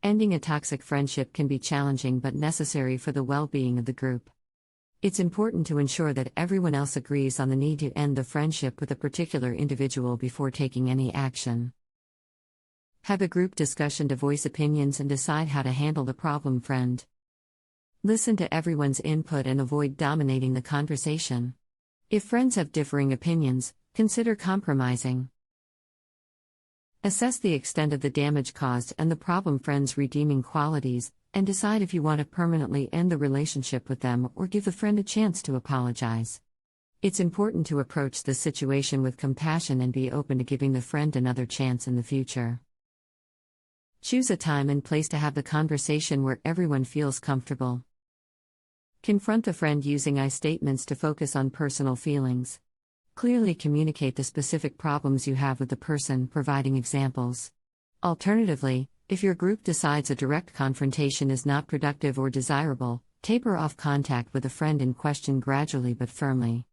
Ending a toxic friendship can be challenging but necessary for the well-being of the group. It's important to ensure that everyone else agrees on the need to end the friendship with a particular individual before taking any action. Have a group discussion to voice opinions and decide how to handle the problem friend. Listen to everyone's input and avoid dominating the conversation. If friends have differing opinions, consider compromising. Assess the extent of the damage caused and the problem friend's redeeming qualities, and decide if you want to permanently end the relationship with them or give the friend a chance to apologize. It's important to approach the situation with compassion and be open to giving the friend another chance in the future. Choose a time and place to have the conversation where everyone feels comfortable. Confront the friend using I statements to focus on personal feelings. Clearly communicate the specific problems you have with the person, providing examples. Alternatively, if your group decides a direct confrontation is not productive or desirable, taper off contact with the friend in question gradually but firmly.